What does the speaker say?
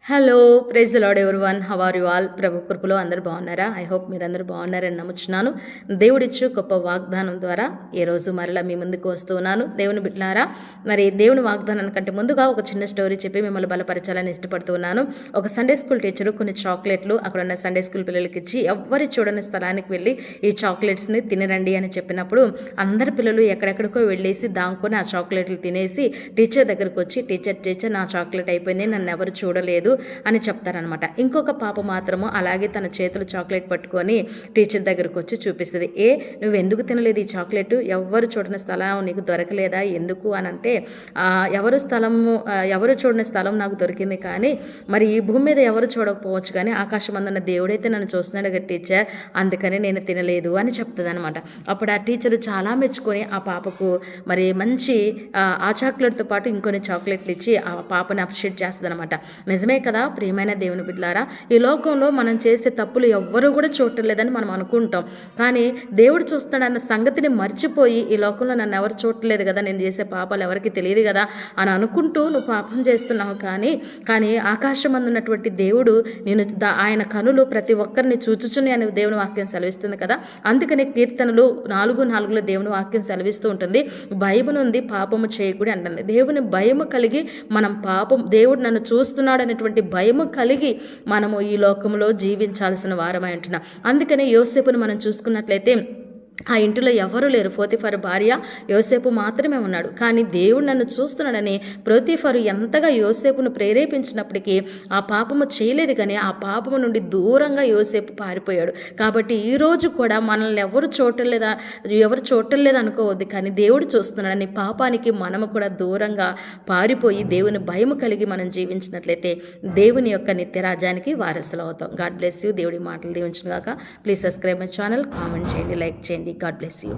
Hello praise the lord everyone. How are you all? ప్రభు కృపలో అందరూ బాగున్నారా? ఐ హోప్ మీరందరూ బాగున్నారని నమ్ముచున్నాను. దేవుడిచ్చు గొప్ప వాగ్దానం ద్వారా ఈ రోజు మరలా మీ ముందుకు వస్తూ ఉన్నాను. దేవుని బిడ్డలారా, మరి దేవుని వాగ్దానం కంటే ముందుగా ఒక చిన్న స్టోరీ చెప్పి మిమ్మల్ని బలపరచాలని ఇష్టపడుతూ ఉన్నాను. ఒక సండే స్కూల్ టీచరు కొన్ని చాక్లెట్లు అక్కడ ఉన్న సండే స్కూల్ పిల్లలకి ఇచ్చి ఎవ్వరి చూడని స్థలానికి వెళ్ళి ఈ చాక్లెట్స్ని తినరండి అని చెప్పినప్పుడు అందరి పిల్లలు ఎక్కడెక్కడికో వెళ్ళేసి దాంకొని ఆ చాక్లెట్లు తినేసి టీచర్ దగ్గరకు వచ్చి టీచర్ నా చాక్లెట్ అయిపోయింది, నన్ను ఎవరు చూడలేదు అని చెప్తారనమాట. ఇంకొక పాప మాత్రము అలాగే తన చేతులు చాక్లెట్ పట్టుకొని టీచర్ దగ్గరకు వచ్చి చూపిస్తుంది. నువ్వు ఎందుకు తినలేదు ఈ చాక్లెట్? ఎవరు చూడని స్థలం నీకు దొరకలేదా? ఎందుకు అని అంటే ఎవరు చూడని స్థలం నాకు దొరికింది, కానీ మరి ఈ భూమి మీద ఎవరు చూడకపోవచ్చు, కానీ ఆకాశం అందున్న దేవుడైతే నన్ను చూస్తున్నాడు కదా టీచర్, అందుకని నేను తినలేదు అని చెప్తుంది అనమాట. అప్పుడు ఆ టీచరు చాలా మెచ్చుకొని ఆ పాపకు మరి మంచి ఆ చాక్లెట్తో పాటు ఇంకొన్ని చాక్లెట్లు ఇచ్చి ఆ పాపని అప్రిషియేట్ చేస్తుంది అనమాట. నిజమే కదా ప్రియమైన దేవుని బిడ్డలారా, ఈ లోకంలో మనం చేసే తప్పులు ఎవ్వరూ కూడా చూడటం లేదని మనం అనుకుంటాం, కానీ దేవుడు చూస్తాడన్న సంగతిని మర్చిపోయి ఈ లోకంలో నన్ను ఎవరు చూడలేదు కదా, నేను చేసే పాపాలు ఎవరికి తెలియదు కదా అని అనుకుంటూ నువ్వు పాపం చేస్తున్నావు. కానీ ఆకాశం అందున్నటువంటి దేవుడు నేను ఆయన కనులు ప్రతి ఒక్కరిని చూచుచుని అని దేవుని వాక్యం సెలవిస్తుంది కదా. అందుకని కీర్తనలు 4:4 దేవుని వాక్యం సెలవిస్తూ ఉంటుంది, భయమునుంది పాపము చేయకూడదు అంటుంది. దేవుని భయము కలిగి మనం దేవుడు నన్ను చూస్తున్నాడు అనేటువంటి భయము కలిగి మనము ఈ లోకంలో జీవించాల్సిన వారమై ఉంటున్నాం. అందుకనే యోసేపును మనం చూసుకున్నట్లయితే ఆ ఇంటిలో ఎవరు లేరు. పోతీఫరు భార్య యోసేపు మాత్రమే ఉన్నాడు. కానీ దేవుడు నన్ను చూస్తున్నాడని పోతీఫరు ఎంతగా యోసేపును ప్రేరేపించినప్పటికీ ఆ పాపము చేయలేదు, కానీ ఆ పాపము నుండి దూరంగా యోసేపు పారిపోయాడు. కాబట్టి ఈరోజు కూడా మనల్ని ఎవరు చూడటం లేదా అనుకోవద్దు, కానీ దేవుడు చూస్తున్నాడని పాపానికి మనము కూడా దూరంగా పారిపోయి దేవుని భయము కలిగి మనం జీవించినట్లయితే దేవుని యొక్క నిత్యరాజ్యానికి వారసులు అవుతాం. God bless you. దేవుడి మాటలు దీవించును గాక. Please subscribe my channel, comment చేయండి, లైక్ చేయండి. God bless you.